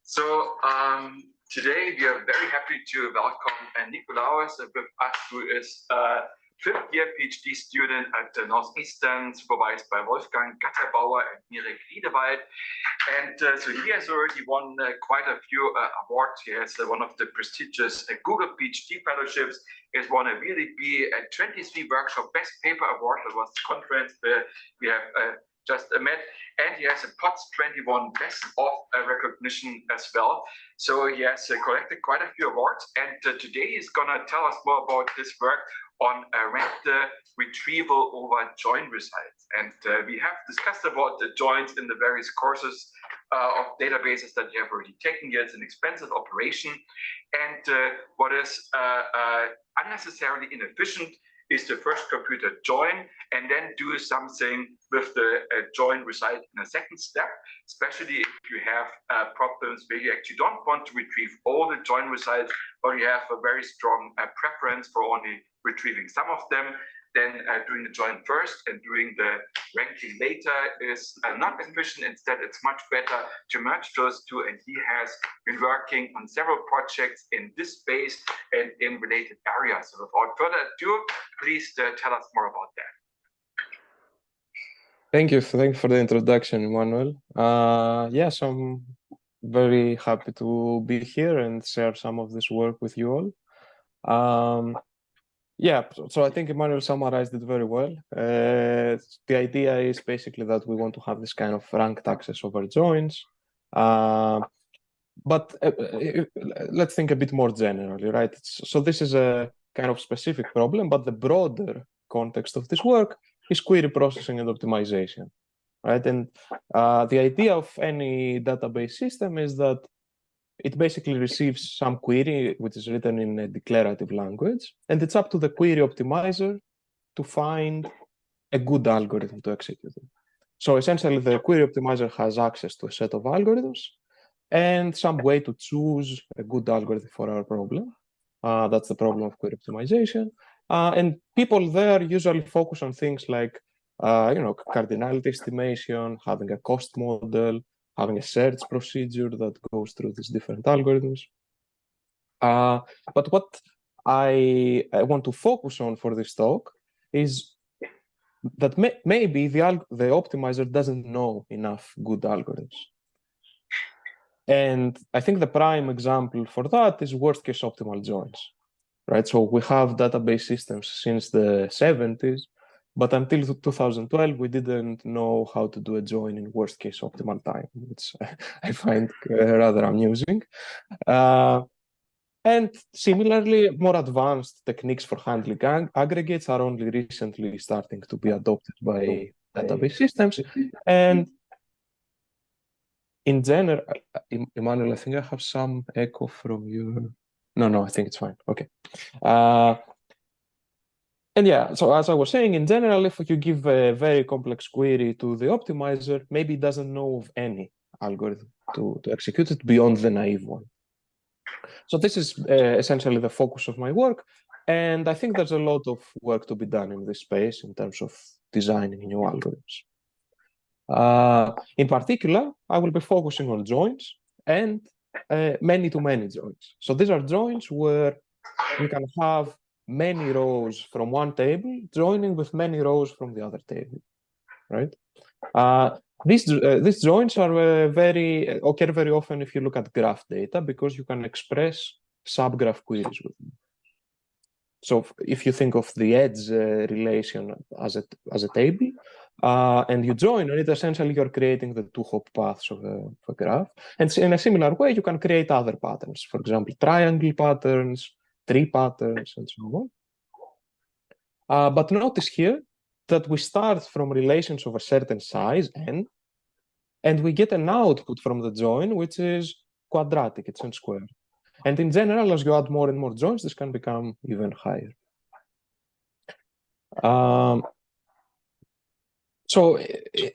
Today we are very happy to welcome Nikolaos with us, who is a fifth-year PhD student at the Northeastern, supervised by Wolfgang Gatterbauer and Mirek Riedewald. And so he has already won quite a few awards. He has one of the prestigious Google PhD fellowships. He has won a really big 23 workshop best paper award. That was the conference where we have just met, and he has a POTS 21 best of recognition as well. So he has collected quite a few awards, and today he's gonna tell us more about his work on ranked retrieval over join results. And we have discussed about the joins in the various courses of databases that you have already taken here. It's an expensive operation, and what is unnecessarily inefficient is the first computer join and then do something with the join result in a second step, especially if you have problems where you actually don't want to retrieve all the join results, or you have a very strong preference for only retrieving some of them. Then doing the join first and doing the ranking later is not efficient. Instead, it's much better to merge those two, and he has been working on several projects in this space and in related areas. So without further ado, please tell us more about that. Thank you for the introduction, Emmanuel. Yes, I'm very happy to be here and share some of this work with you all. Yeah, so I think Emmanuel summarized it very well. The idea is basically that we want to have this kind of ranked access over joins. But let's think a bit more generally, right? So this is a kind of specific problem, but the broader context of this work is query processing and optimization, right? And the idea of any database system is that it basically receives some query which is written in a declarative language, and it's up to the query optimizer to find a good algorithm to execute it. So essentially, the query optimizer has access to a set of algorithms and some way to choose a good algorithm for our problem. That's the problem of query optimization. And people there usually focus on things like, cardinality estimation, having a cost model, having a search procedure that goes through these different algorithms. But what I want to focus on for this talk is that maybe the optimizer doesn't know enough good algorithms. And I think the prime example for that is worst case optimal joins, right? So we have database systems since the 70s, but until 2012, we didn't know how to do a join in worst case optimal time, which I find rather amusing. And similarly, more advanced techniques for handling aggregates are only recently starting to be adopted by database systems. And in general, Emmanuel, I think I have some echo from you. No, I think it's fine. Okay. And yeah, so as I was saying, in general, if you give a very complex query to the optimizer, maybe it doesn't know of any algorithm to execute it beyond the naive one. So this is essentially the focus of my work. And I think there's a lot of work to be done in this space in terms of designing new algorithms. In particular, I will be focusing on joins and many-to-many joins. So these are joins where we can have many rows from one table joining with many rows from the other table, right? These joins are occur very often if you look at graph data, because you can express subgraph queries with them. So if you think of the edge relation as a table, and you join on it, essentially you're creating the two-hop paths of a graph. And in a similar way, you can create other patterns, for example, triangle patterns, tree patterns, and so on. But notice here that we start from relations of a certain size, n, and we get an output from the join, which is quadratic, it's n squared. And in general, as you add more and more joins, this can become even higher. So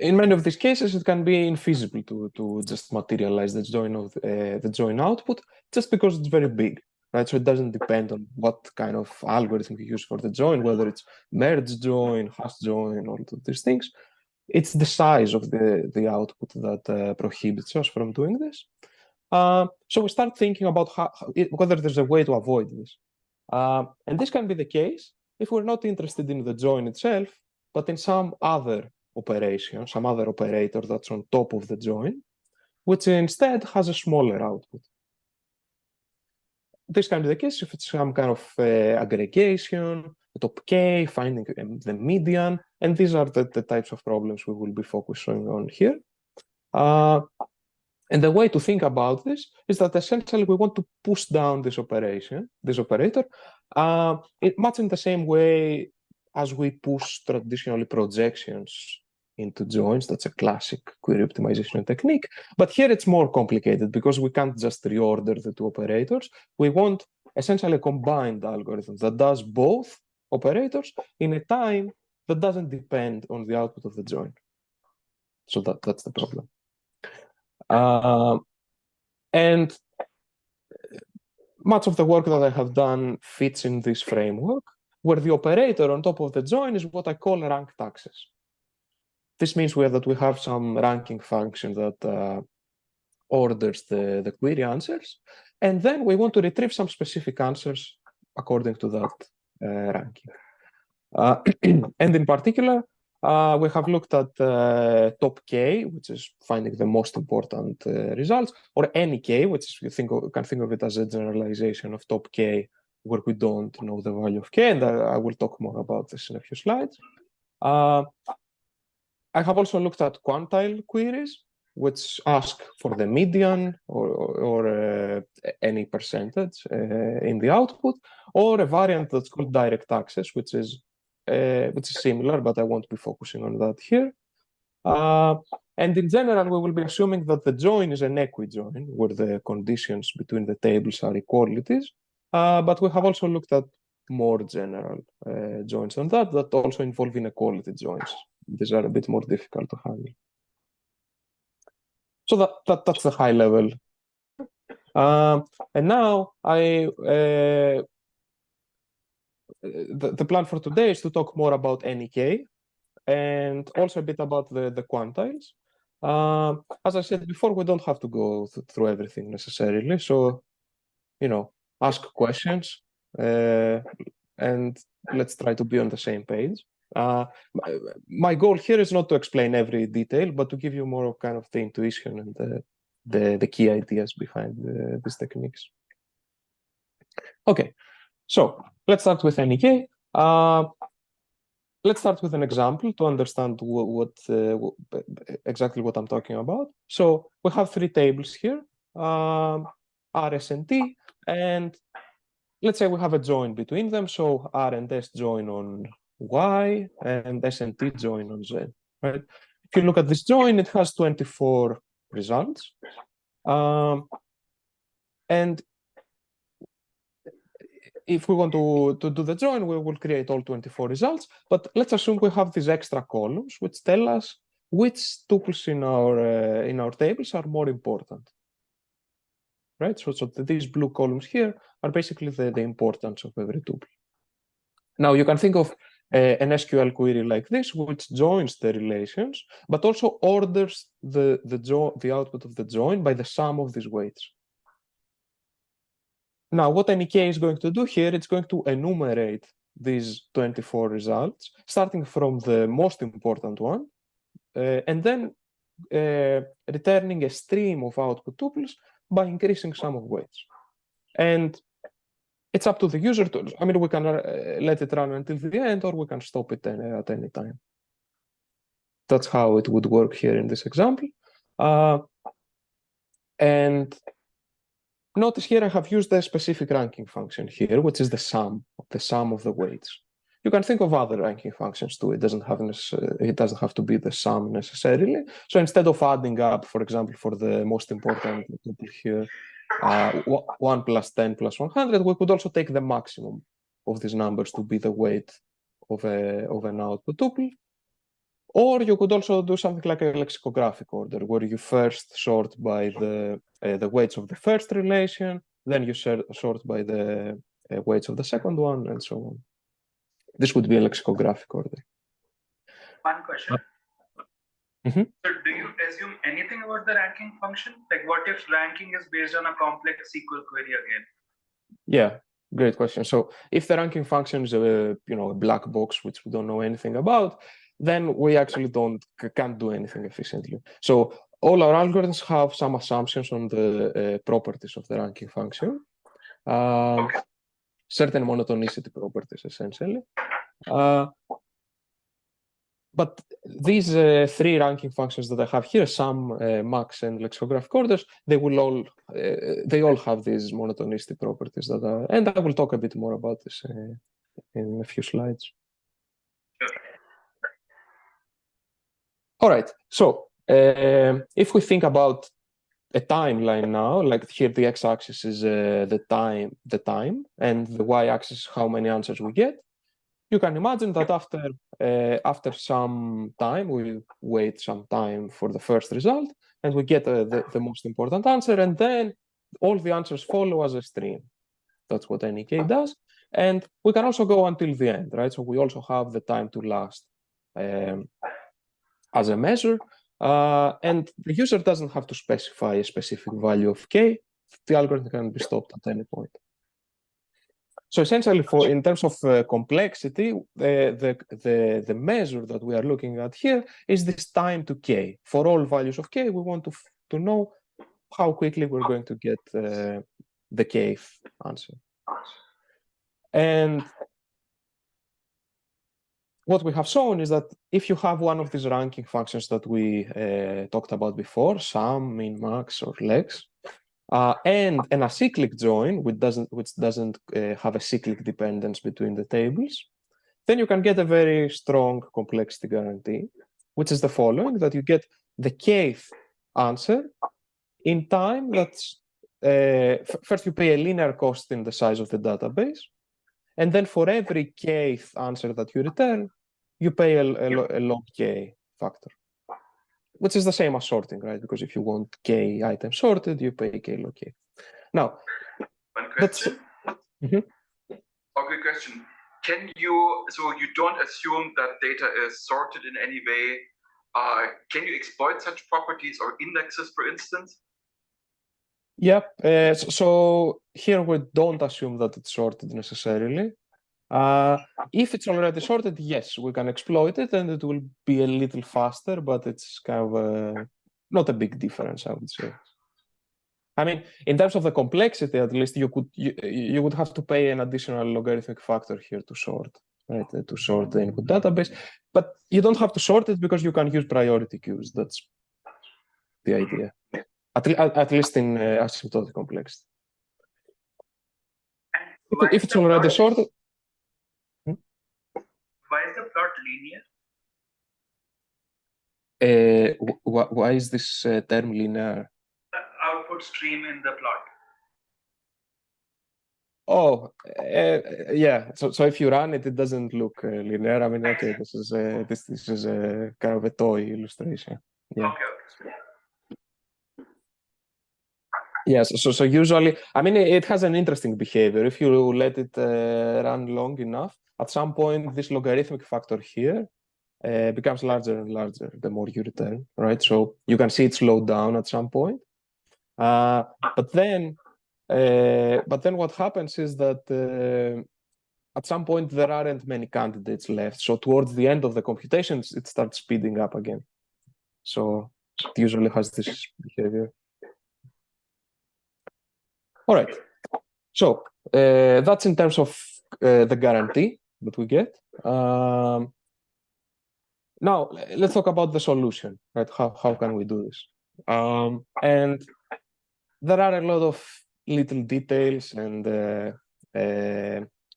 in many of these cases, it can be infeasible to just materialize the join output, just because it's very big, right? So it doesn't depend on what kind of algorithm you use for the join, whether it's merge join, hash join, all of these things. It's the size of the output that prohibits us from doing this. So we start thinking about whether there's a way to avoid this. And this can be the case if we're not interested in the join itself, but in some other operation, some other operator that's on top of the join, which instead has a smaller output. This can be the case if it's some kind of aggregation, top K, finding the median, and these are the types of problems we will be focusing on here. And the way to think about this is that essentially we want to push down this operator, much in the same way as we push traditionally projections into joins. That's a classic query optimization technique. But here it's more complicated because we can't just reorder the two operators. We want essentially a combined algorithm that does both operators in a time that doesn't depend on the output of the join. So that's the problem. And much of the work that I have done fits in this framework, where the operator on top of the join is what I call ranked access. This means that we have some ranking function that orders the query answers, and then we want to retrieve some specific answers according to that ranking. And in particular, we have looked at top K, which is finding the most important results, or any K, which you can think of it as a generalization of top K, where we don't know the value of K, and I will talk more about this in a few slides. I have also looked at quantile queries, which ask for the median or any percentage in the output, or a variant that's called direct access, which is similar, but I won't be focusing on that here. And in general, we will be assuming that the join is an equi-join, where the conditions between the tables are equalities. But we have also looked at more general joins than that also involve inequality joins. These are a bit more difficult to handle. So that's the high level. And now the plan for today is to talk more about NEK and also a bit about the quantiles. As I said before, we don't have to go through everything necessarily. So, ask questions and let's try to be on the same page. My goal here is not to explain every detail, but to give you more of kind of the intuition and the key ideas behind these techniques. Okay, so let's start with NEK. Let's start with an example to understand exactly what I'm talking about. So we have three tables here, R, S, and T, and let's say we have a join between them. So R and S join on Y, and S and T join on Z, right? If you look at this join, it has 24 results. And if we want to do the join, we will create all 24 results. But let's assume we have these extra columns, which tell us which tuples in our tables are more important, right? So these blue columns here are basically the importance of every tuple. Now you can think of an SQL query like this, which joins the relations, but also orders the output of the join by the sum of these weights. Now, what NEK is going to do here, it's going to enumerate these 24 results, starting from the most important one, and then returning a stream of output tuples by increasing sum of weights. And it's up to the user we can let it run until the end, or we can stop it at any time. That's how it would work here in this example. And notice here I have used a specific ranking function here, which is the sum of the weights. You can think of other ranking functions too. It doesn't have to be the sum necessarily. So instead of adding up, for example, for the most important tuple here, 1 plus 10 plus 100, we could also take the maximum of these numbers to be the weight of an output tuple. Or you could also do something like a lexicographic order, where you first sort by the weights of the first relation, then you sort by the weights of the second one, and so on. This would be a lexicographic order. One question. Mm-hmm. So do you assume anything about the ranking function? Like what if ranking is based on a complex SQL query again? Yeah, great question. So if the ranking function is a black box which we don't know anything about, then we actually can't do anything efficiently. So all our algorithms have some assumptions on the properties of the ranking function, certain monotonicity properties essentially. But these three ranking functions that I have here, sum, max, and lexicographic orders, they all have these monotonicity properties that are, and I will talk a bit more about this in a few slides. All right. So if we think about a timeline now, like here the x-axis is the time, and the y-axis is how many answers we get. You can imagine that after some time, we wait some time for the first result, and we get the most important answer, and then all the answers follow as a stream. That's what NEK does. And we can also go until the end, right? So we also have the time to last as a measure. And the user doesn't have to specify a specific value of k. The algorithm can be stopped at any point. So essentially, in terms of complexity, the measure that we are looking at here is this time to k. For all values of k, we want to know how quickly we're going to get the kth answer. And what we have shown is that if you have one of these ranking functions that we talked about before, sum, min, max, or lex, and an acyclic join, which doesn't have a cyclic dependence between the tables, then you can get a very strong complexity guarantee, which is the following: that you get the kth answer in time that's first you pay a linear cost in the size of the database, and then for every kth answer that you return, you pay a log k factor, which is the same as sorting, right? Because if you want k items sorted, you pay k log k. Now, one question. Mm-hmm. Okay, question. So you don't assume that data is sorted in any way. Can you exploit such properties or indexes, for instance? Yep. So here we don't assume that it's sorted necessarily. If it's already sorted, yes, we can exploit it, and it will be a little faster, but it's kind of not a big difference, I would say. I mean, in terms of the complexity, at least you would have to pay an additional logarithmic factor here to sort, right? To sort the input database, but you don't have to sort it because you can use priority queues. That's the idea, at least in asymptotic complexity. If it's already sorted. Why is the plot linear? Why is this term linear? The output stream in the plot. Oh, yeah. So if you run it, it doesn't look linear. I mean, okay, this is a kind of a toy illustration. Yeah. Okay. Yes. So usually, I mean, it has an interesting behavior. If you let it run long enough, at some point, this logarithmic factor here becomes larger and larger the more you return, right? So you can see it slow down at some point. But then what happens is that at some point there aren't many candidates left. So towards the end of the computations, it starts speeding up again. So it usually has this behavior. All right. So that's in terms of the guarantee that we get. Now, let's talk about the solution, right? How can we do this? And there are a lot of little details and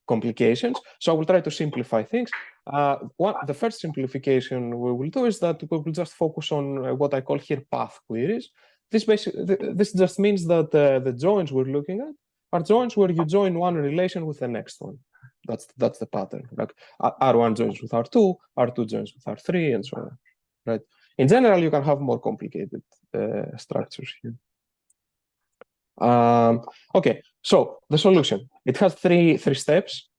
complications. So I will try to simplify things. The first simplification we will do is that we will just focus on what I call here path queries. This just means that the joins we're looking at are joins where you join one relation with the next one. That's the pattern. Like R1 joins with R2, R2 joins with R3, and so on. Right? In general, you can have more complicated structures here. Okay, so the solution, it has three steps.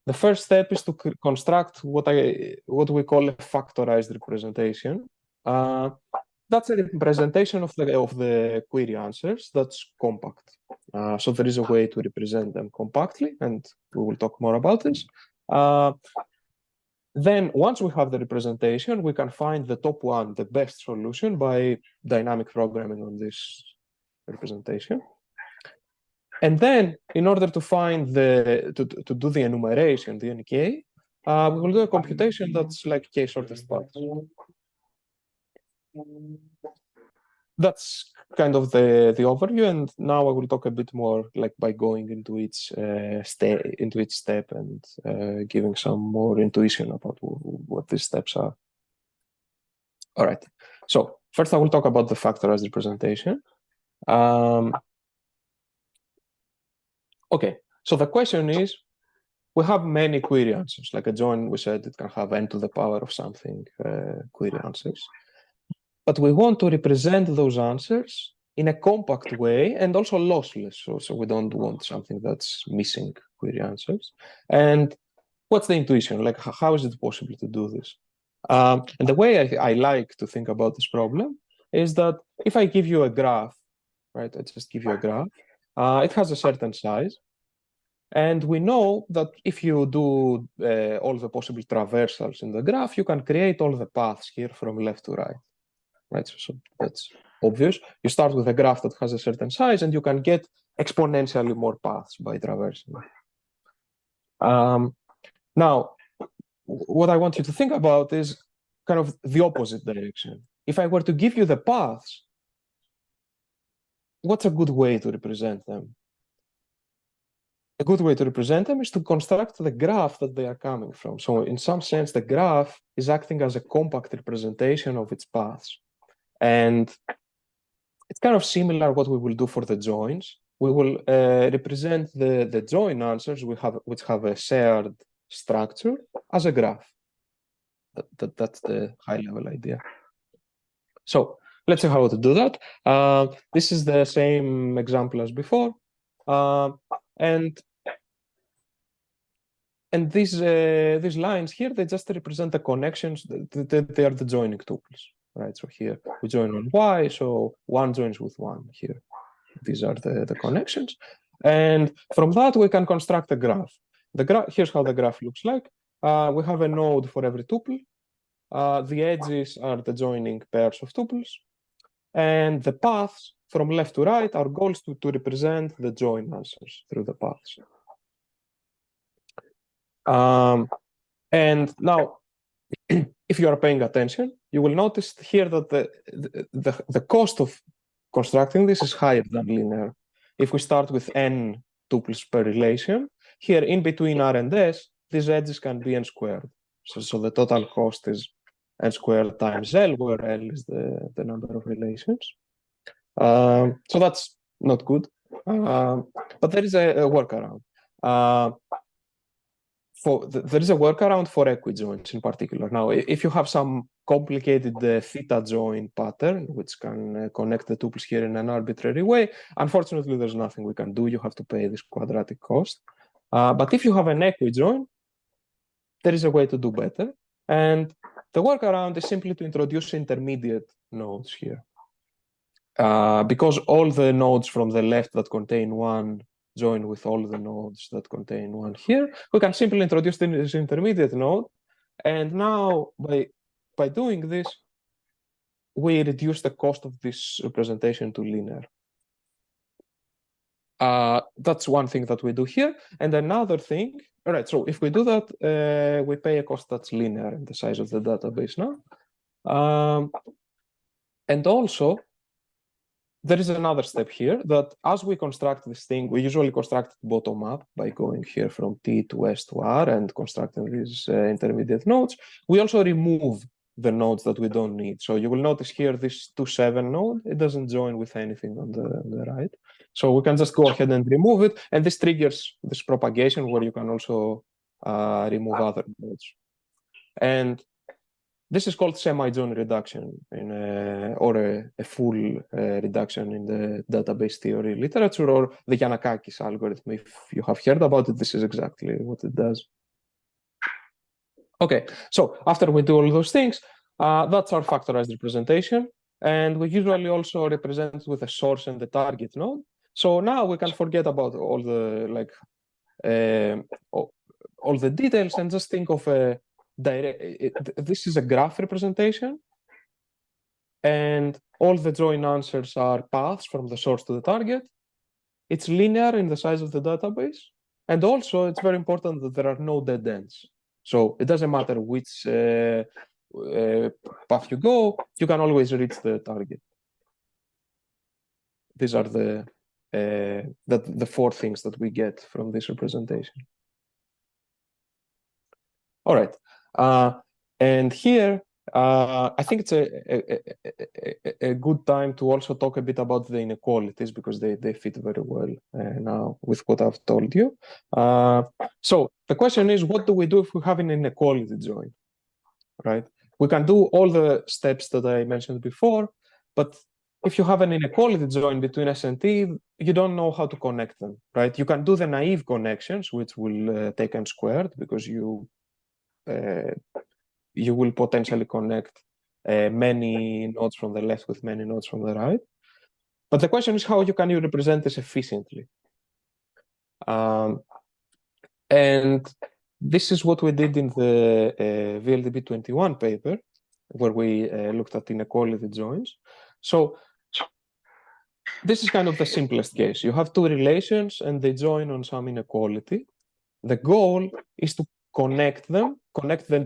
The first step is to construct what we call a factorized representation. That's a representation of the query answers that's compact. So there is a way to represent them compactly, and we will talk more about this. Then once we have the representation, we can find the top one, the best solution, by dynamic programming on this representation. And then in order to find to do the enumeration, the NK, we will do a computation that's like k-shortest path. That's kind of the overview, and now I will talk a bit more like by going into each step and giving some more intuition about what these steps are. All right. So first, I will talk about the factorized representation. Okay. So the question is, we have many query answers. Like a join, we said it can have n to the power of something query answers. But we want to represent those answers in a compact way and also lossless. So we don't want something that's missing query answers. And what's the intuition? Like, how is it possible to do this? And the way I like to think about this problem is that if I give you a graph, right, I just give you a graph, it has a certain size. And we know that if you do all the possible traversals in the graph, you can create all the paths here from left to right. Right, so that's obvious. You start with a graph that has a certain size, and you can get exponentially more paths by traversing. Now, what I want you to think about is kind of the opposite direction. If I were to give you the paths, what's a good way to represent them? A good way to represent them is to construct the graph that they are coming from. So in some sense, the graph is acting as a compact representation of its paths. And it's kind of similar what we will do for the joins. We will represent the join answers which have a shared structure as a graph. That's the high-level idea. So let's see how to do that. This is the same example as before. And these lines here, they just represent the connections. They are the joining tuples. Right, so here we join on Y, so one joins with one here. These are the connections. And from that, we can construct a graph. Here's how the graph looks like. We have a node for every tuple. The edges are the joining pairs of tuples. And the paths from left to right are goals to represent the join answers through the paths. And now, if you are paying attention, you will notice here that the cost of constructing this is higher than linear. If we start with n tuples per relation, here in between R and S, these edges can be n squared. So the total cost is n squared times L, where L is the number of relations. So that's not good. But there is a workaround. There is a workaround for equijoins in particular. Now, if you have some complicated theta join pattern, which can connect the tuples here in an arbitrary way, unfortunately, there's nothing we can do. You have to pay this quadratic cost. But if you have an equijoin, there is a way to do better. And the workaround is simply to introduce intermediate nodes here. Because all the nodes from the left that contain one join with all the nodes that contain one here, we can simply introduce this intermediate node. And now, by doing this, we reduce the cost of this representation to linear. That's one thing that we do here. And another thing, all right, so if we do that, we pay a cost that's linear in the size of the database now. And also, there is another step here that as we construct this thing, we usually construct it bottom up by going here from T to S to R and constructing these intermediate nodes. We also remove the nodes that we don't need. So you will notice here this 2,7 node, it doesn't join with anything on the right. So we can just go ahead and remove it. And this triggers this propagation where you can also remove other nodes. And this is called semi-join reduction or a full reduction in the database theory literature, or the Yanakakis algorithm. If you have heard about it, this is exactly what it does. Okay, so after we do all those things, That's our factorized representation. And we usually also represent with a source and the target node. So now we can forget about all the all the details and just think of a direct. This is a graph representation, and all the join answers are paths from the source to the target. It's linear in the size of the database, and also it's very important that there are no dead ends. So it doesn't matter which path you go, you can always reach the target. These are the four things that we get from this representation. All right, and here I think it's a good time to also talk a bit about the inequalities because they fit very well now with what I've told you. So the question is, what do we do if we have an inequality join, right? We can do all the steps that I mentioned before, but if you have an inequality join between S and T, you don't know how to connect them, right? You can do the naive connections, which will take n squared because you will potentially connect many nodes from the left with many nodes from the right. But the question is, how can you represent this efficiently? And this is what we did in the VLDB 21 paper, where we looked at inequality joins. So this is kind of the simplest case. You have two relations and they join on some inequality. The goal is to connect the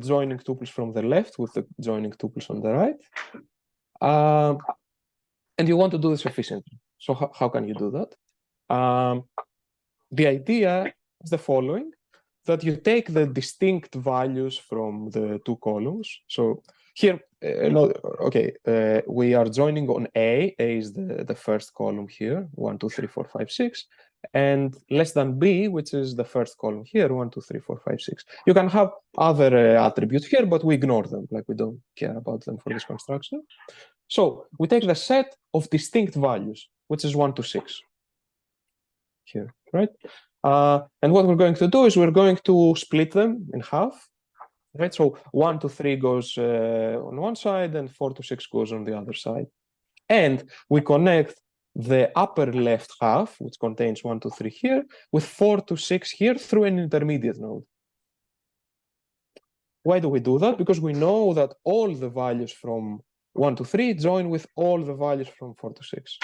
joining tuples from the left with the joining tuples on the right. And you want to do this efficiently. So how can you do that? The idea is the following, that you take the distinct values from the two columns. So here, we are joining on A. A is the first column here, 1, 2, 3, 4, 5, 6. And less than B, which is the first column here, 1, 2, 3, 4, 5, 6. You can have other attributes here, but we ignore them, like we don't care about them for this construction. So we take the set of distinct values, which is 1 to 6 here, right? And what we're going to do is we're going to split them in half, right? So 1 to 3 goes on one side and 4 to 6 goes on the other side. And we connect the upper left half, which contains 1 to 3 here, with 4 to 6 here through an intermediate node. Why do we do that? Because we know that all the values from 1 to 3 join with all the values from 4 to 6.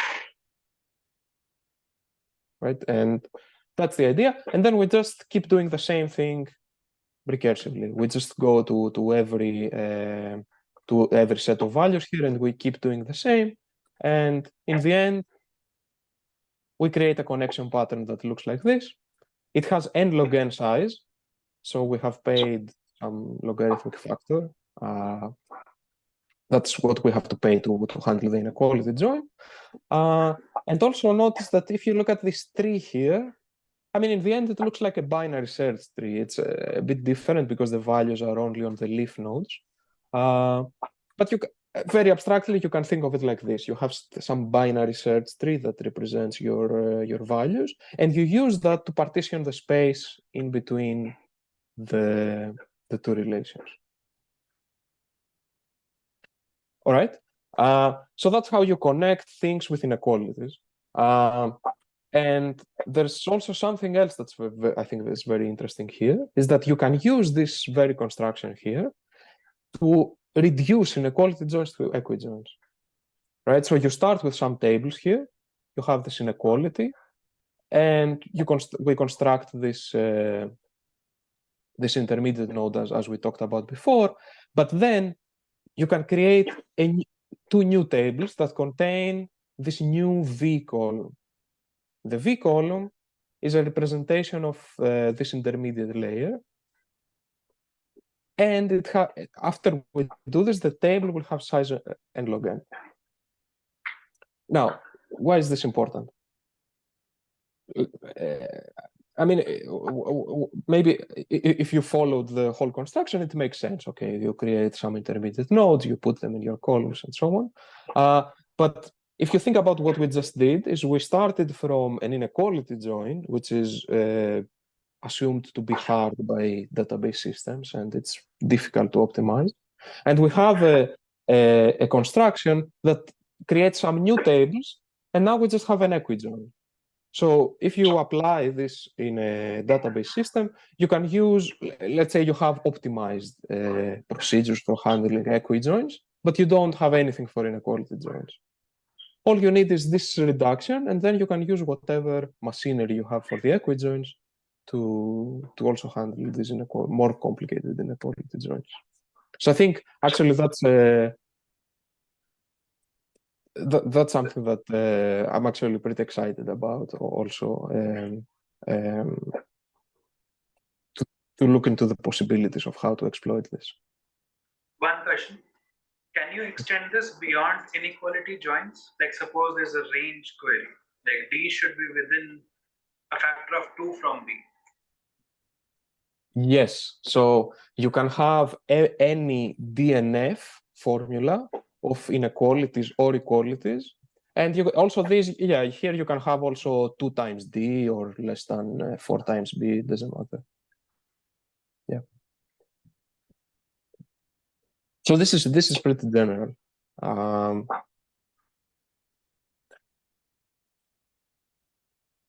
Right? And that's the idea. And then we just keep doing the same thing recursively. We just go to every set of values here and we keep doing the same. And in the end, we create a connection pattern that looks like this. It has n log n size. So we have paid some logarithmic factor. That's what we have to pay to handle the inequality join. And also notice that if you look at this tree here, I mean, in the end, it looks like a binary search tree. It's a bit different because the values are only on the leaf nodes. But very abstractly, you can think of it like this. You have some binary search tree that represents your values, and you use that to partition the space in between the two relations. All right. So that's how you connect things with inequalities. And there's also something else that's I think is very interesting here, is that you can use this very construction here to reduce inequality joins to equijoins. Right. So you start with some tables here. You have this inequality, and we construct this this intermediate node as we talked about before. But then you can create two new tables that contain this new V column. The V column is a representation of this intermediate layer. And after we do this, the table will have size n log n. Now, why is this important? I mean, maybe if you followed the whole construction, it makes sense. Okay, you create some intermediate nodes, you put them in your columns and so on. But if you think about what we just did, is we started from an inequality join, which is assumed to be hard by database systems, and it's difficult to optimize. And we have a construction that creates some new tables, and now we just have an equijoin. So if you apply this in a database system, you can use, let's say you have optimized procedures for handling equijoins, but you don't have anything for inequality joins. All you need is this reduction, and then you can use whatever machinery you have for the equijoins to also handle these more complicated inequality joins. So I think actually that's something that I'm actually pretty excited about also, to look into the possibilities of how to exploit this. One question. Can you extend this beyond inequality joins? Like suppose there's a range query, like D should be within a factor of 2 from B. Yes, so you can have any DNF formula of inequalities or equalities. And you also here you can have also 2 times D or less than 4 times B, it doesn't matter. Yeah. So this is pretty general.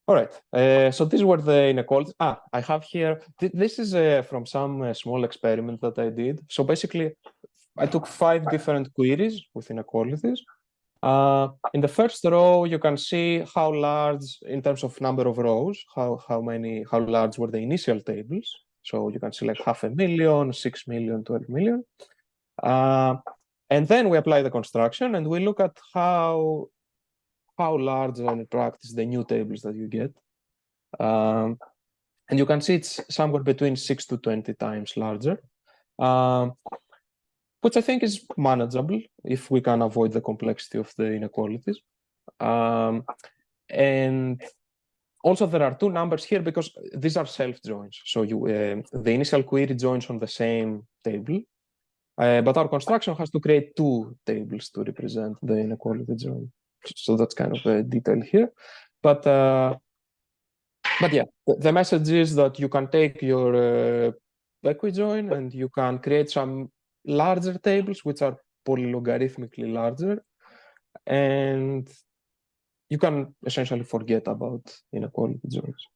All right, so these were the inequalities. I have here, this is from some small experiment that I did. So basically, I took 5 different queries with inequalities. In the first row, you can see how large, in terms of number of rows, how large were the initial tables. So you can see like 500,000, 6 million, 12 million. And then we apply the construction and we look at how large are in practice the new tables that you get. And you can see it's somewhere between 6 to 20 times larger, which I think is manageable if we can avoid the complexity of the inequalities. And also there are 2 numbers here because these are self-joins. So the initial query joins on the same table, but our construction has to create 2 tables to represent the inequality join. So that's kind of a detail here. But yeah, the message is that you can take your equijoin and you can create some larger tables, which are polylogarithmically larger, and you can essentially forget about inequality joins.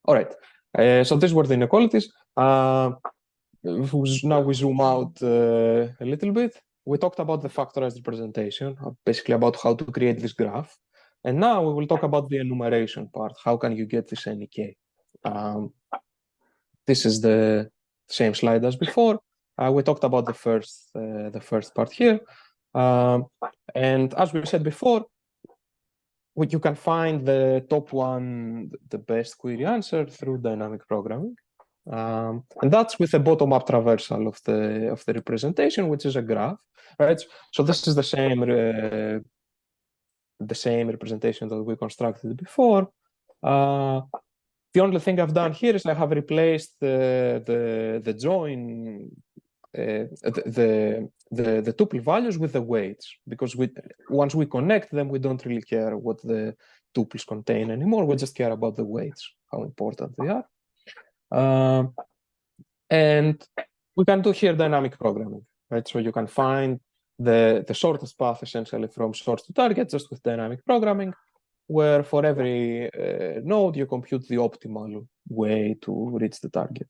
All right, so these were the inequalities. Now we zoom out a little bit. We talked about the factorized representation, basically about how to create this graph. And now we will talk about the enumeration part. How can you get this NEK? This is the same slide as before. We talked about the first part here. And as we said before, you can find the top one, the best query answer through dynamic programming. And that's with a bottom-up traversal of the representation, which is a graph, right? So this is the same representation that we constructed before. The only thing I've done here is I have replaced the join, the tuple values with the weights, because once we connect them, we don't really care what the tuples contain anymore. We just care about the weights, how important they are. And we can do here dynamic programming, right? So you can find the shortest path essentially from source to target just with dynamic programming, where for every node you compute the optimal way to reach the target.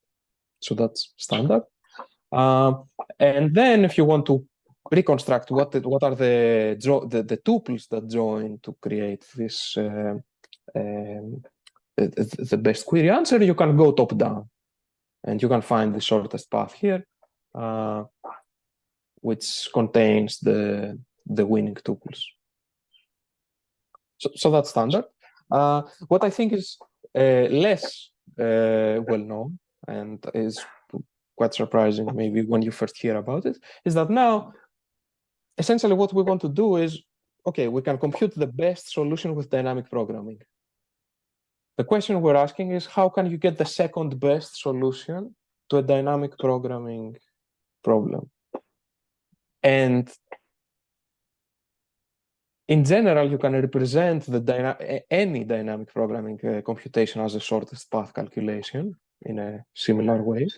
So that's standard. And then if you want to reconstruct what are the tuples that join to create this the best query answer, you can go top down. And you can find the shortest path here, which contains the winning tuples. So that's standard. What I think is less well known and is quite surprising maybe when you first hear about it, is that now essentially what we want to do is, okay, we can compute the best solution with dynamic programming. The question we're asking is, how can you get the second best solution to a dynamic programming problem? And in general, you can represent any dynamic programming computation as a shortest path calculation in a similar way.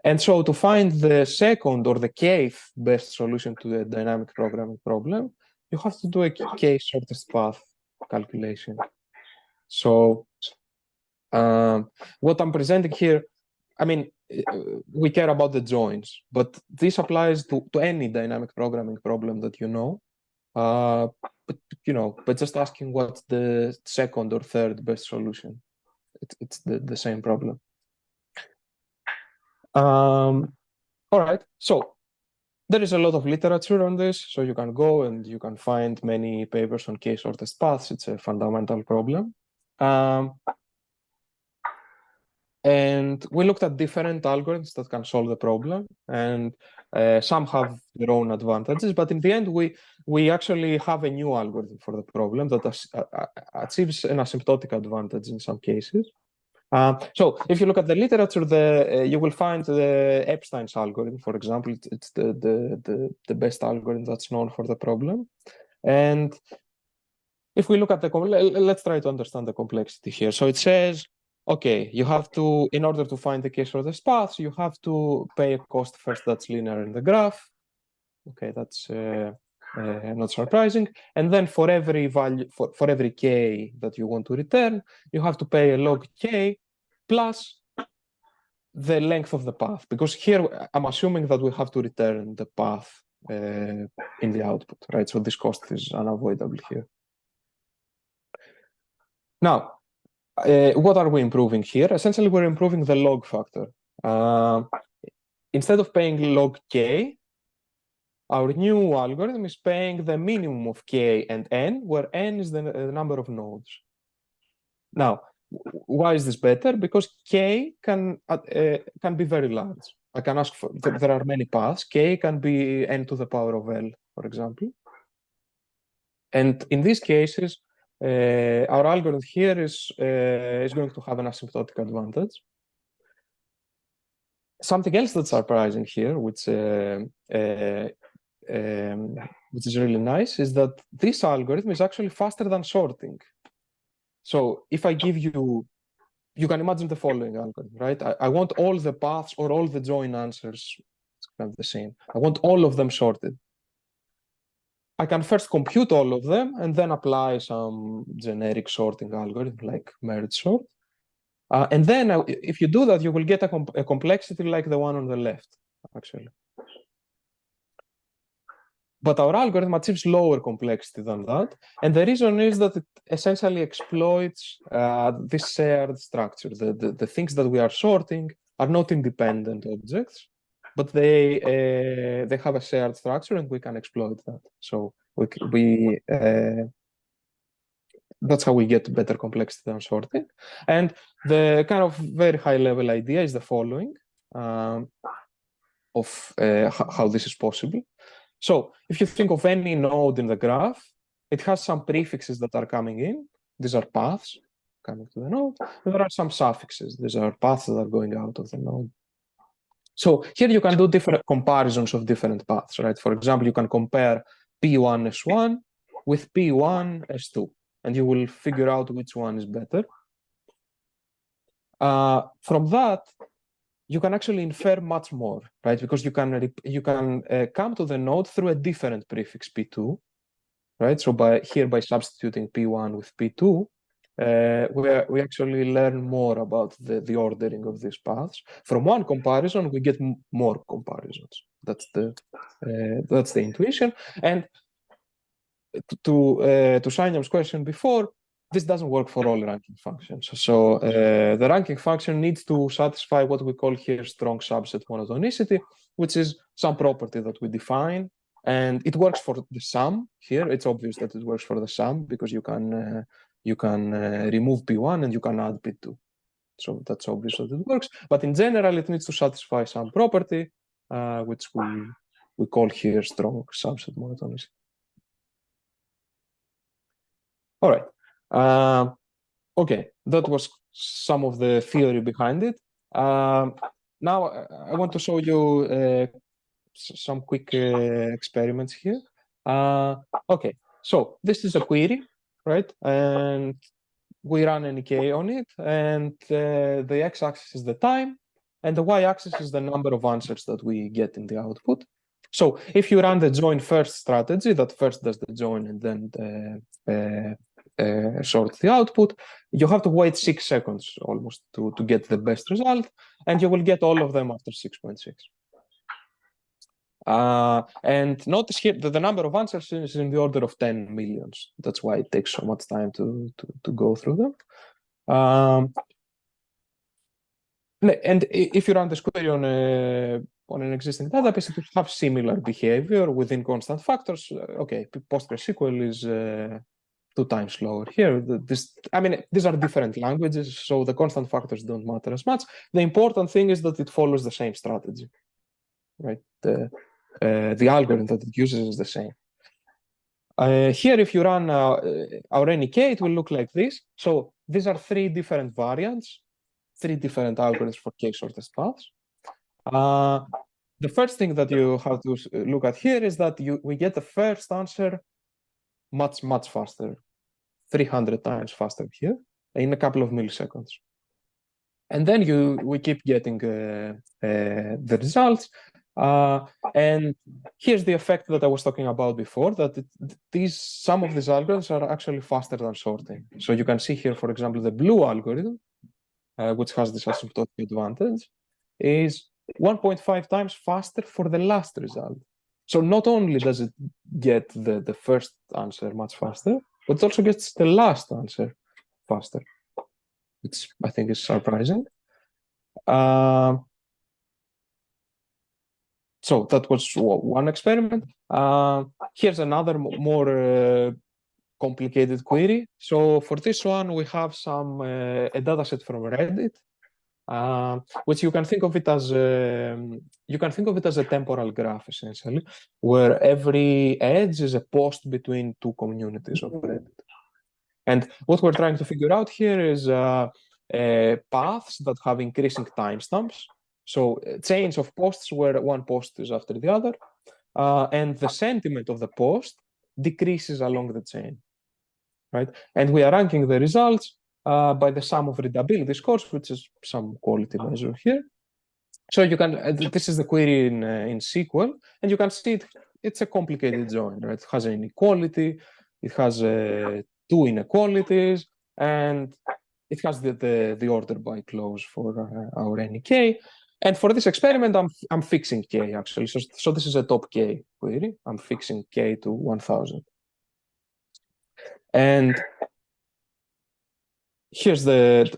And so to find the second or the kth best solution to the dynamic programming problem, you have to do a k shortest path calculation. So what I'm presenting here, I mean, we care about the joins, but this applies to any dynamic programming problem that you know. But just asking what's the second or third best solution. It's the same problem. All right, so there is a lot of literature on this, so you can go and you can find many papers on k-shortest paths. It's a fundamental problem. And we looked at different algorithms that can solve the problem, and some have their own advantages, but in the end, we actually have a new algorithm for the problem that achieves an asymptotic advantage in some cases. So if you look at the literature, you will find the Epstein's algorithm, for example. It's the best algorithm that's known for the problem. And if we look at let's try to understand the complexity here. So it says, okay, you have to, in order to find the k-shortest paths, you have to pay a cost first that's linear in the graph. Okay, that's not surprising. And then for every value, for every k that you want to return, you have to pay a log k plus the length of the path. Because here I'm assuming that we have to return the path in the output, right? So this cost is unavoidable here. Now, what are we improving here? Essentially, we're improving the log factor. Instead of paying log k, our new algorithm is paying the minimum of k and n, where n is the number of nodes. Now, why is this better? Because k can be very large. I can ask for, there are many paths. K can be n to the power of L, for example. And in these cases, our algorithm here is going to have an asymptotic advantage. Something else that's surprising here, which is really nice, is that this algorithm is actually faster than sorting. So if I give you, you can imagine the following algorithm, right? I want all the paths or all the join answers, it's kind of the same. I want all of them sorted. I can first compute all of them and then apply some generic sorting algorithm like merge sort. And then if you do that, you will get a complexity like the one on the left, actually. But our algorithm achieves lower complexity than that. And the reason is that it essentially exploits this shared structure. The things that we are sorting are not independent objects, but they have a shared structure and we can exploit that. So that's how we get better complexity than sorting. And the kind of very high level idea is the following of how this is possible. So if you think of any node in the graph, it has some prefixes that are coming in. These are paths coming to the node. And there are some suffixes. These are paths that are going out of the node. So here you can do different comparisons of different paths, right? For example, you can compare P1S1 with P1S2, and you will figure out which one is better. From that, you can actually infer much more, right? Because you can come to the node through a different prefix P2, right? So by substituting P1 with P2, we actually learn more about the ordering of these paths. From one comparison, we get more comparisons. That's the intuition. And to Sanyam's question before, this doesn't work for all ranking functions. So the ranking function needs to satisfy what we call here strong subset monotonicity, which is some property that we define. And it works for the sum here. It's obvious that it works for the sum because you can remove P1 and you can add P2. So that's obvious that it works. But in general, it needs to satisfy some property, which we call here strong subset monotonicity. All right. Okay, that was some of the theory behind it. Now I want to show you some quick experiments here. Okay, so this is a query, right? And we run an EK on it, and the x-axis is the time, and the y-axis is the number of answers that we get in the output. So if you run the join first strategy, that first does the join and then sort the output, you have to wait 6 seconds almost to get the best result, and you will get all of them after 6.6. And notice here that the number of answers is in the order of 10 millions. That's why it takes so much time to go through them. And if you run this query on an existing database, it will have similar behavior within constant factors. Okay, PostgreSQL is 2 times slower here. These are different languages, so the constant factors don't matter as much. The important thing is that it follows the same strategy, right? The algorithm that it uses is the same. Here, if you run our NEK, it will look like this. So these are 3 different variants, 3 different algorithms for k-shortest paths. The first thing that you have to look at here is that we get the first answer much, much faster, 300 times faster here in a couple of milliseconds. And then we keep getting the results. And here's the effect that I was talking about before, that some of these algorithms are actually faster than sorting. So you can see here, for example, the blue algorithm, which has this asymptotic advantage, is 1.5 times faster for the last result. So not only does it get the first answer much faster, but it also gets the last answer faster, which I think is surprising. So that was one experiment. Here's another more complicated query. So for this one, we have a dataset from Reddit, which you can think of it as a temporal graph, essentially, where every edge is a post between 2 communities of Reddit. And what we're trying to figure out here is paths that have increasing timestamps. So chains of posts where one post is after the other, and the sentiment of the post decreases along the chain, right? And we are ranking the results by the sum of readability scores, which is some quality measure here. So you can, this is the query in SQL, and you can see it's a complicated join, right? It has an inequality, it has 2 inequalities, and it has the order by clause for our NEK. And for this experiment, I'm fixing K, actually. So this is a top K query. I'm fixing K to 1000. And here's the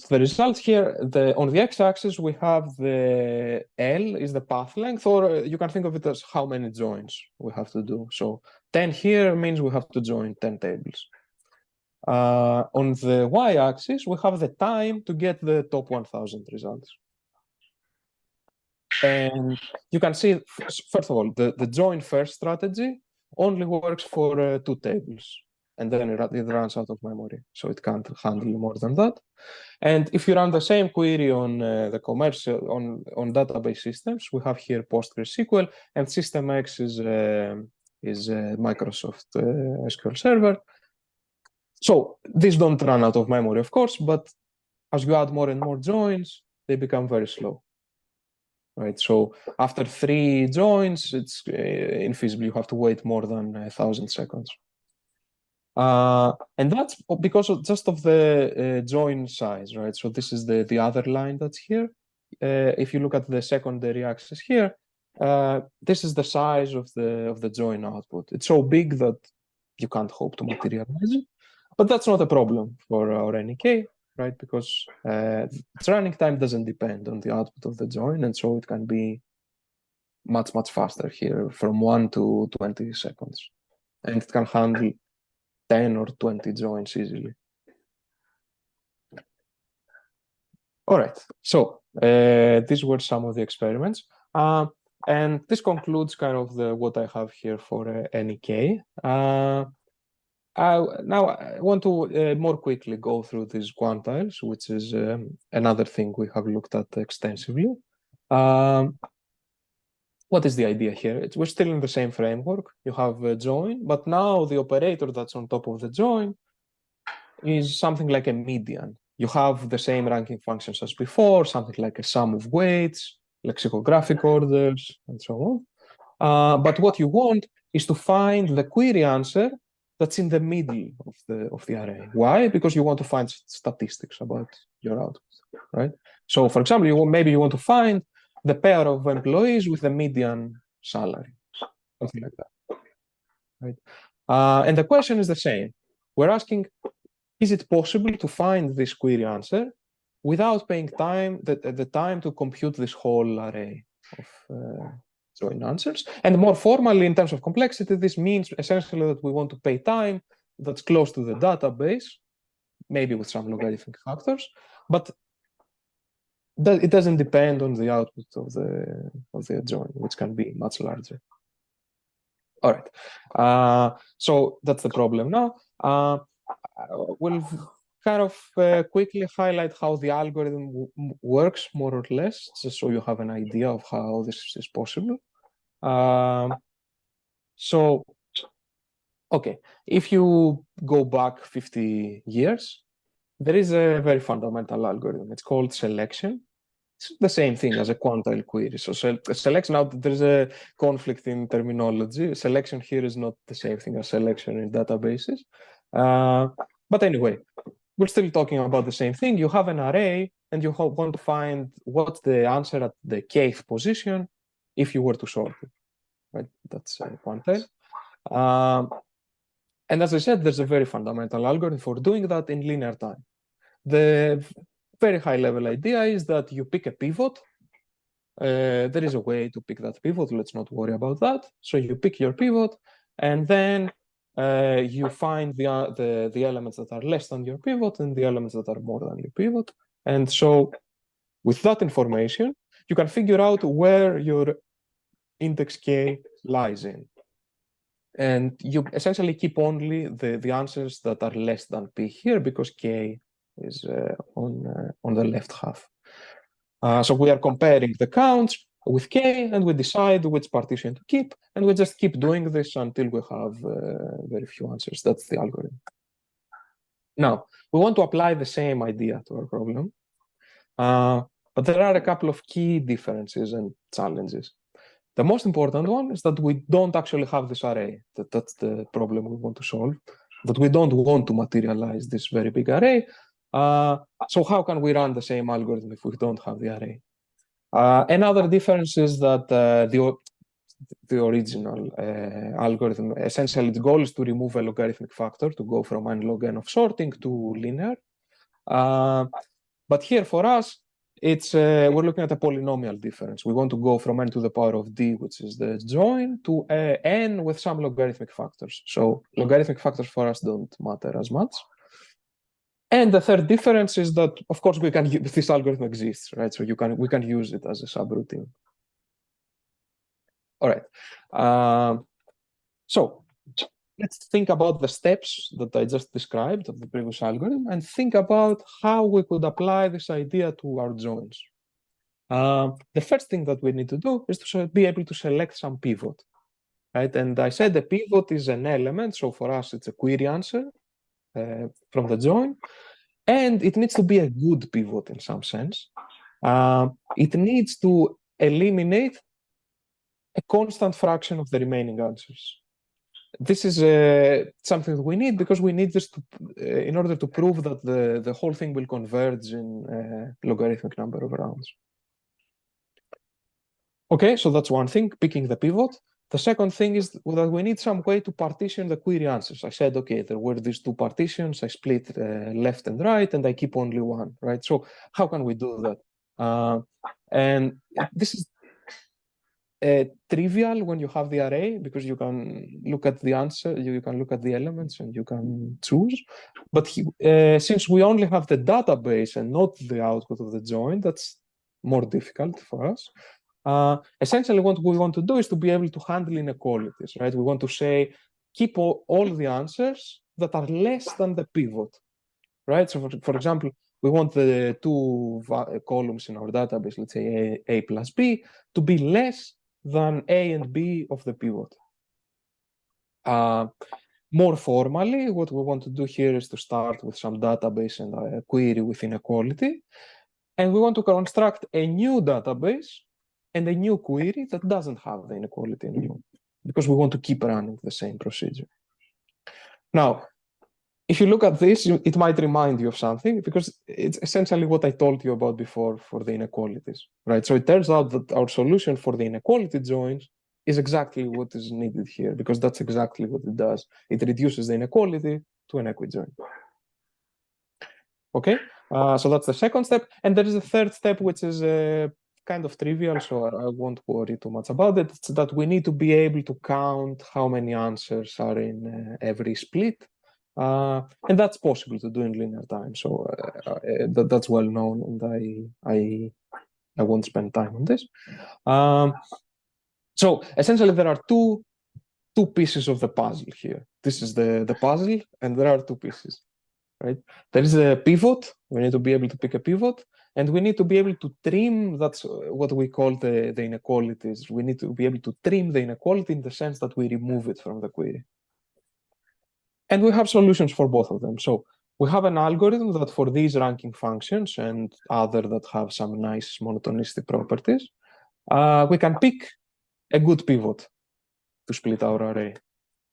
result here. On the x-axis, we have the L is the path length, or you can think of it as how many joins we have to do. So 10 here means we have to join 10 tables. On the y-axis, we have the time to get the top 1000 results. And you can see, first of all, the join first strategy only works for 2 tables, and then it runs out of memory, so it can't handle more than that. And if you run the same query on the commercial on database systems, we have here PostgreSQL, and System X is Microsoft SQL Server. So these don't run out of memory, of course, but as you add more and more joins, they become very slow. Right, so after 3 joins, it's infeasible. You have to wait more than 1,000 seconds, and that's because of the join size, right? So this is the other line that's here. If you look at the secondary axis here, this is the size of the join output. It's so big that you can't hope to materialize it, but that's not a problem for our NEK. Right, because its running time doesn't depend on the output of the join, and so it can be much, much faster here, from 1 to 20 seconds. And it can handle 10 or 20 joins easily. All right, so these were some of the experiments. And this concludes kind of what I have here for NEK. Now I want to more quickly go through these quantiles, which is another thing we have looked at extensively. What is the idea here? We're still in the same framework. You have a join, but now the operator that's on top of the join is something like a median. you have the same ranking functions as before, something like a sum of weights, lexicographic orders, and so on. But what you want is to find the query answer that's in the middle of the array. Why? Because you want to find statistics about your output, right? So, for example, maybe you want to find the pair of employees with the median salary, something like that, right? And the question is the same. We're asking, is it possible to find this query answer without paying the time to compute this whole array of join answers? And more formally, in terms of complexity, this means essentially that we want to pay time that's close to the database, maybe with some logarithmic factors, but it doesn't depend on the output of the join, which can be much larger. All right. So that's the problem now. We'll kind of quickly highlight how the algorithm works, more or less, just so you have an idea of how this is possible. So, okay, if you go back 50 years, there is a very fundamental algorithm. It's called selection. It's the same thing as a quantile query. So selection, now there's a conflict in terminology. Selection here is not the same thing as selection in databases. But anyway, we're still talking about the same thing. You have an array and you want to find what's the answer at the kth position if you were to sort it, right? That's a quantile. And as I said, there's a very fundamental algorithm for doing that in linear time. The very high level idea is that you pick a pivot. There is a way to pick that pivot. Let's not worry about that. So you pick your pivot, and then you find the elements that are less than your pivot and the elements that are more than your pivot. And so with that information, you can figure out where your index k lies in. And you essentially keep only the answers that are less than p here, because k is on the left half. So we are comparing the counts with k, and we decide which partition to keep, and we just keep doing this until we have very few answers. That's the algorithm. Now, we want to apply the same idea to our problem, but there are a couple of key differences and challenges. The most important one is that we don't actually have this array. That's the problem we want to solve, that we don't want to materialize this very big array. So how can we run the same algorithm if we don't have the array? Another difference is that the original algorithm, essentially its goal is to remove a logarithmic factor, to go from n log n of sorting to linear. But here for us, it's we're looking at a polynomial difference. We want to go from n to the power of d, which is the join, to n with some logarithmic factors. So logarithmic factors for us don't matter as much. And the third difference is that, of course, this algorithm exists, right? So we can use it as a subroutine. All right. So let's think about the steps that I just described of the previous algorithm and think about how we could apply this idea to our joins. The first thing that we need to do is to be able to select some pivot, right? And I said the pivot is an element. So for us, it's a query answer from the join. And it needs to be a good pivot in some sense. It needs to eliminate a constant fraction of the remaining answers. This is something that we need because we need this in order to prove that the whole thing will converge in a logarithmic number of rounds. Okay, so that's one thing, picking the pivot. The second thing is that we need some way to partition the query answers. I said, okay, there were these two partitions. I split left and right, and I keep only one, right? So how can we do that? And this is trivial when you have the array, because you can look at the answer, you can look at the elements, and you can choose. But since we only have the database and not the output of the join, that's more difficult for us. Essentially, what we want to do is to be able to handle inequalities, right? We want to say, keep all the answers that are less than the pivot, right? So for example, we want the two columns in our database, let's say A plus B, to be less than A and B of the pivot. More formally, what we want to do here is to start with some database and a query with inequality. And we want to construct a new database and a new query that doesn't have the inequality anymore, because we want to keep running the same procedure. Now, if you look at this, it might remind you of something, because it's essentially what I told you about before for the inequalities, right? So it turns out that our solution for the inequality joins is exactly what is needed here, because that's exactly what it does. It reduces the inequality to an equijoin. Okay, so that's the second step. And there is a third step, which is kind of trivial, so I won't worry too much about it. It's that we need to be able to count how many answers are in every split. And that's possible to do in linear time. So that's well known, and I won't spend time on this. So essentially, there are two pieces of the puzzle here. This is the puzzle, and there are two pieces, right? There is a pivot. We need to be able to pick a pivot, and we need to be able to trim. That's what we call the inequalities. We need to be able to trim the inequality in the sense that we remove it from the query. And we have solutions for both of them. So we have an algorithm that for these ranking functions and other that have some nice monotonistic properties, we can pick a good pivot to split our array.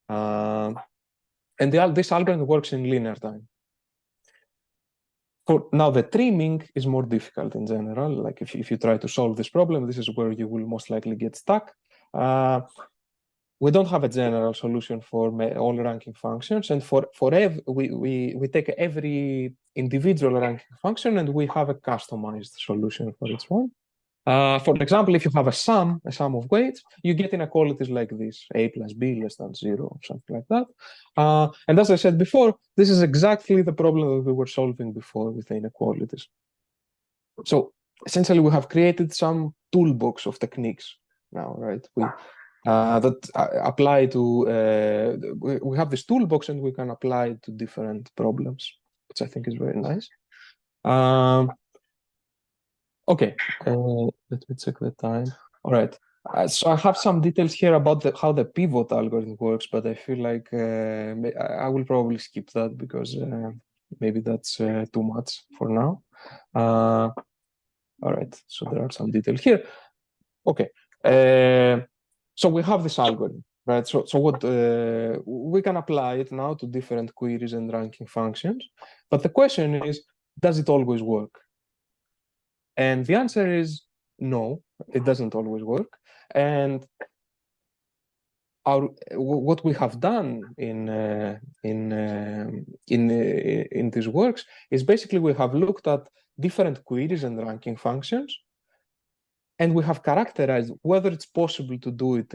And this algorithm works in linear time. Now, the trimming is more difficult in general. Like if you try to solve this problem, this is where you will most likely get stuck. We don't have a general solution for all ranking functions, and we take every individual ranking function and we have a customized solution for each one. For example, if you have a sum of weights, you get inequalities like this: a plus b less than 0, or something like that. And as I said before, this is exactly the problem that we were solving before with the inequalities. So essentially, we have created some toolbox of techniques now, right? That apply to, we have this toolbox and we can apply it to different problems, which I think is very nice. Okay, let me check the time. All right, so I have some details here about how the pivot algorithm works, but I feel like I will probably skip that because maybe that's too much for now. All right, so there are some details here. Okay. So we have this algorithm, right? So what we can apply it now to different queries and ranking functions. But the question is, does it always work? And the answer is no, it doesn't always work. And what we have done in these works is basically we have looked at different queries and ranking functions, and we have characterized whether it's possible to do it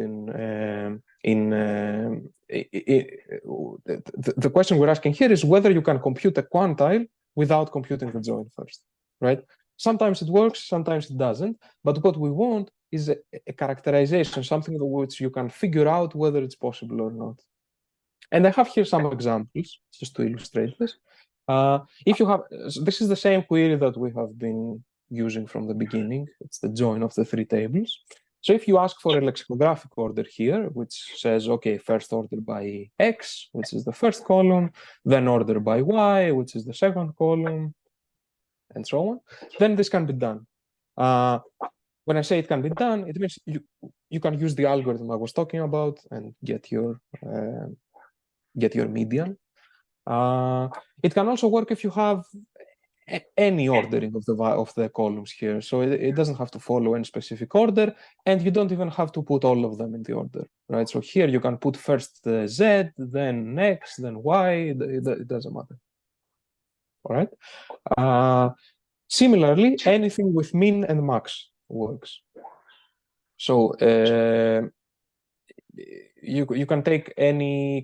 the question we're asking here is whether you can compute a quantile without computing the join first, right? Sometimes it works, sometimes it doesn't, but what we want is a characterization, something which you can figure out whether it's possible or not. And I have here some examples just to illustrate this. If you have, this is the same query that we have been using from the beginning. It's the join of the three tables. So if you ask for a lexicographic order here, which says, okay, first order by X, which is the first column, then order by Y, which is the second column, and so on, then this can be done. When I say it can be done, it means you can use the algorithm I was talking about and get your median. It can also work if you have any ordering of the columns here. So it doesn't have to follow any specific order, and you don't even have to put all of them in the order, right? So here you can put first Z, then X, then Y. It doesn't matter. All right. Similarly, anything with min and max works. So you can take any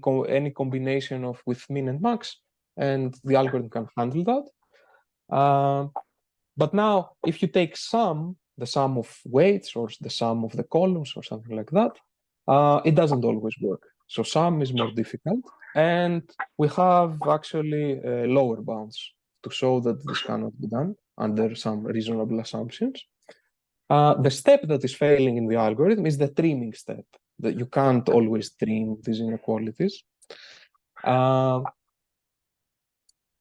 combination of with min and max, and the algorithm can handle that. But now, if you take the sum of weights or the sum of the columns or something like that, it doesn't always work. So sum is more difficult, and we have actually lower bounds to show that this cannot be done under some reasonable assumptions. The step that is failing in the algorithm is the trimming step, that you can't always trim these inequalities.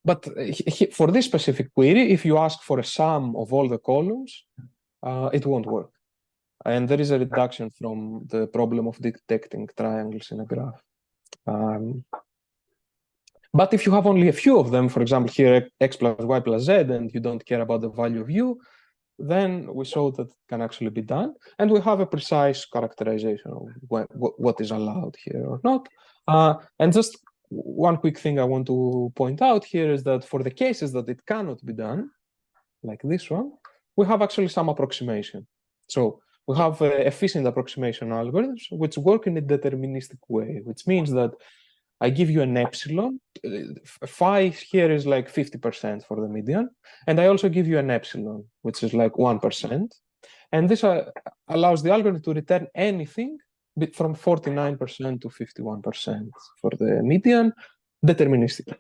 But for this specific query, if you ask for a sum of all the columns, it won't work. And there is a reduction from the problem of detecting triangles in a graph. But if you have only a few of them, for example, here x plus y plus z, and you don't care about the value of u, then we show that it can actually be done. And we have a precise characterization of what is allowed here or not. And just one quick thing I want to point out here is that for the cases that it cannot be done, like this one, we have actually some approximation. So we have efficient approximation algorithms which work in a deterministic way, which means that I give you an epsilon. Phi here is like 50% for the median. And I also give you an epsilon, which is like 1%. And this allows the algorithm to return anything from 49% to 51% for the median deterministically.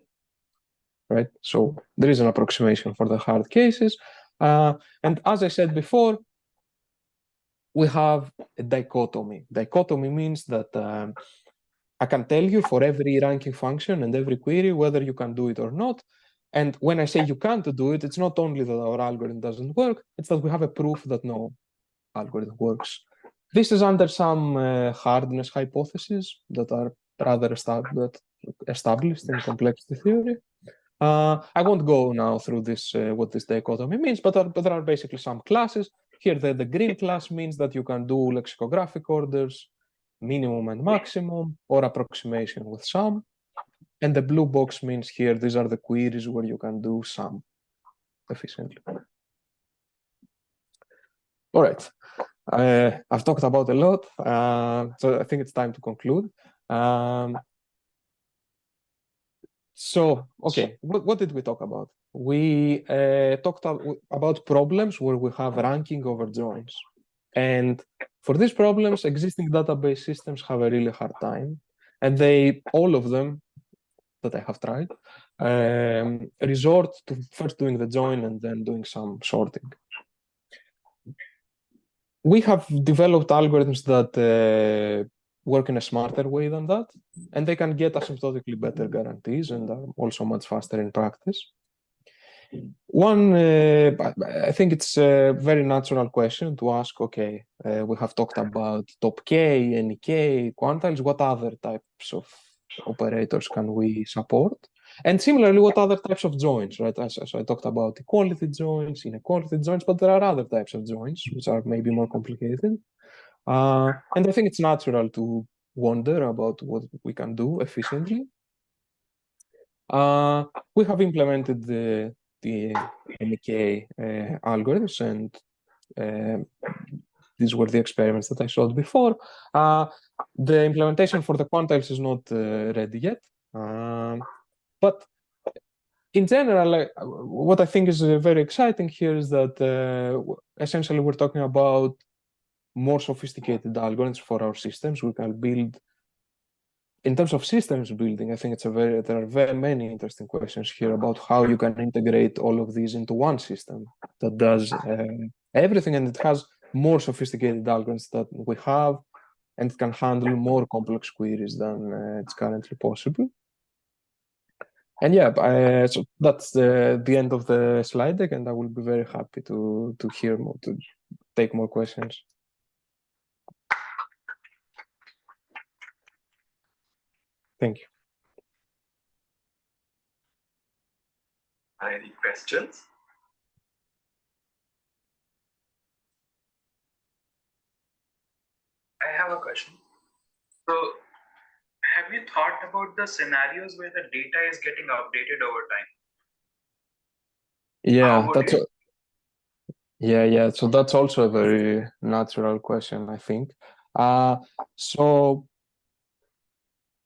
Right? So there is an approximation for the hard cases. And as I said before, we have a dichotomy. Dichotomy means that I can tell you for every ranking function and every query whether you can do it or not. And when I say you can't do it, it's not only that our algorithm doesn't work, it's that we have a proof that no algorithm works. This is under some hardness hypotheses that are rather established in complexity theory. I won't go now through this, what this dichotomy means, but there are basically some classes. Here, the green class means that you can do lexicographic orders, minimum and maximum, or approximation with sum. And the blue box means here, these are the queries where you can do sum efficiently. All right. I've talked about a lot, so I think it's time to conclude. So, okay, what did we talk about? We talked about problems where we have ranking over joins. And for these problems, existing database systems have a really hard time. And all of them that I have tried, resort to first doing the join and then doing some sorting. We have developed algorithms that work in a smarter way than that, and they can get asymptotically better guarantees and are also much faster in practice. I think it's a very natural question to ask, okay, we have talked about top K, NK, quantiles, what other types of operators can we support? And similarly, what other types of joins, right? So I talked about equality joins, inequality joins, but there are other types of joins, which are maybe more complicated. And I think it's natural to wonder about what we can do efficiently. We have implemented the NK algorithms, and these were the experiments that I showed before. The implementation for the quantiles is not ready yet. But in general, what I think is very exciting here is that essentially we're talking about more sophisticated algorithms for our systems. We can build, in terms of systems building, I think there are very many interesting questions here about how you can integrate all of these into one system that does everything, and it has more sophisticated algorithms that we have, and can handle more complex queries than it's currently possible. And yeah, so that's the end of the slide deck, and I will be very happy to hear more, to take more questions. Thank you. Any questions? I have a question. So, have you thought about the scenarios where the data is getting updated over time? Yeah, so that's also a very natural question, I think. So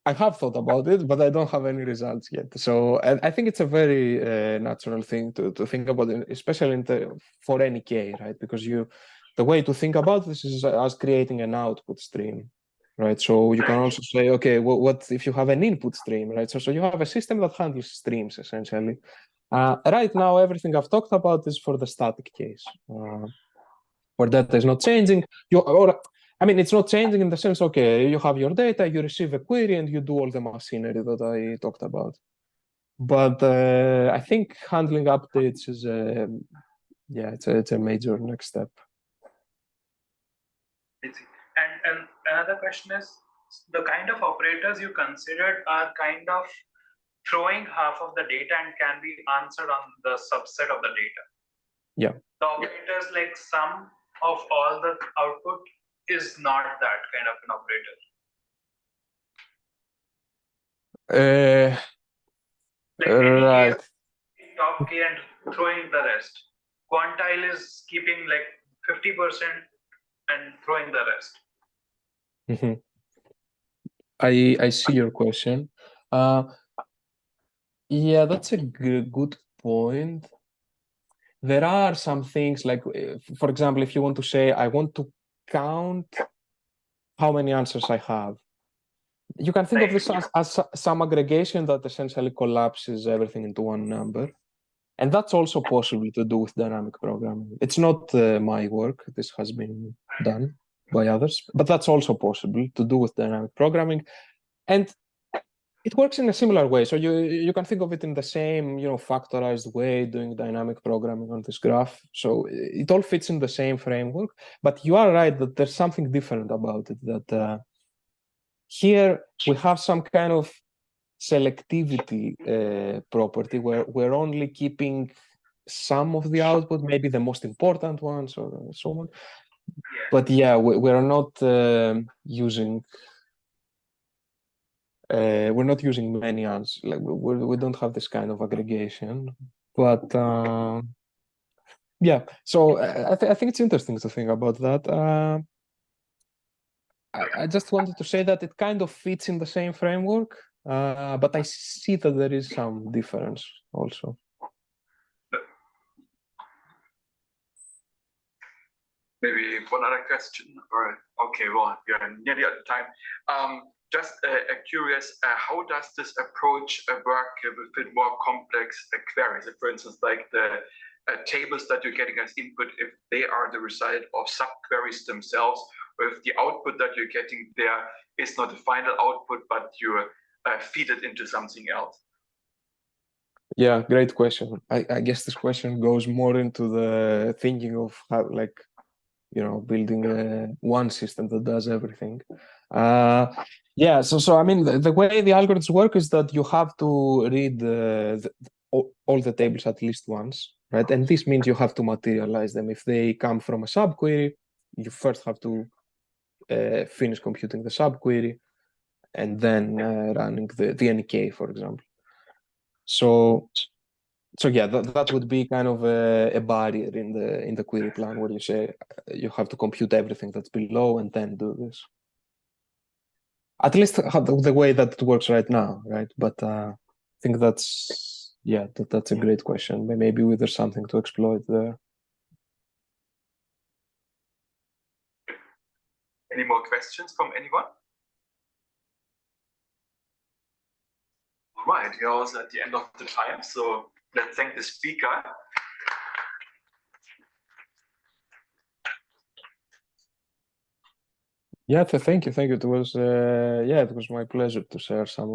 I have thought about it, but I don't have any results yet. So I think it's a very natural thing to think about, especially for NK, right? Because the way to think about this is as creating an output stream, right? So you can also say, okay, what if you have an input stream, right? So you have a system that handles streams, essentially. Right now, everything I've talked about is for the static case, where data is not changing. I mean, it's not changing in the sense, okay, you have your data, you receive a query, and you do all the machinery that I talked about. But I think handling updates is, yeah, it's a major next step. And another question is, the kind of operators you considered are kind of throwing half of the data and can be answered on the subset of the data. Yeah. The operators like sum of all the output is not that kind of an operator. Right. Top K and throwing the rest. Quantile is keeping like 50% and throwing the rest. Mm-hmm. I see your question. Yeah, that's a good point. There are some things like, for example, if you want to say, I want to count how many answers I have, you can think of this as some aggregation that essentially collapses everything into one number. And that's also possible to do with dynamic programming. It's not my work. This has been done by others, but that's also possible to do with dynamic programming. And it works in a similar way. So you can think of it in the same, factorized way, doing dynamic programming on this graph. So it all fits in the same framework. But you are right that there's something different about it, that here we have some kind of selectivity property where we're only keeping some of the output, maybe the most important ones or so on. But yeah, we're not using many answers. Like we don't have this kind of aggregation. But yeah, so I think it's interesting to think about that. I just wanted to say that it kind of fits in the same framework, but I see that there is some difference also. Maybe one other question, or okay, well, we are nearly at the time. Just curious, how does this approach work with more complex queries? For instance, like the tables that you're getting as input, if they are the result of subqueries themselves, or if the output that you're getting there is not the final output, but you feed it into something else? Yeah, great question. I guess this question goes more into the thinking of how, like, building one system that does everything. Yeah, so I mean, the way the algorithms work is that you have to read all the tables at least once, right? And this means you have to materialize them. If they come from a subquery, you first have to finish computing the subquery and then running the NK, for example. So yeah, that would be kind of a barrier in the query plan where you say you have to compute everything that's below and then do this. At least the way that it works right now, right? But I think that's a great question. Maybe there's something to exploit there. Any more questions from anyone? All right, we're also at the end of the time, so let's thank the speaker. Yeah, thank you. It was it was my pleasure to share some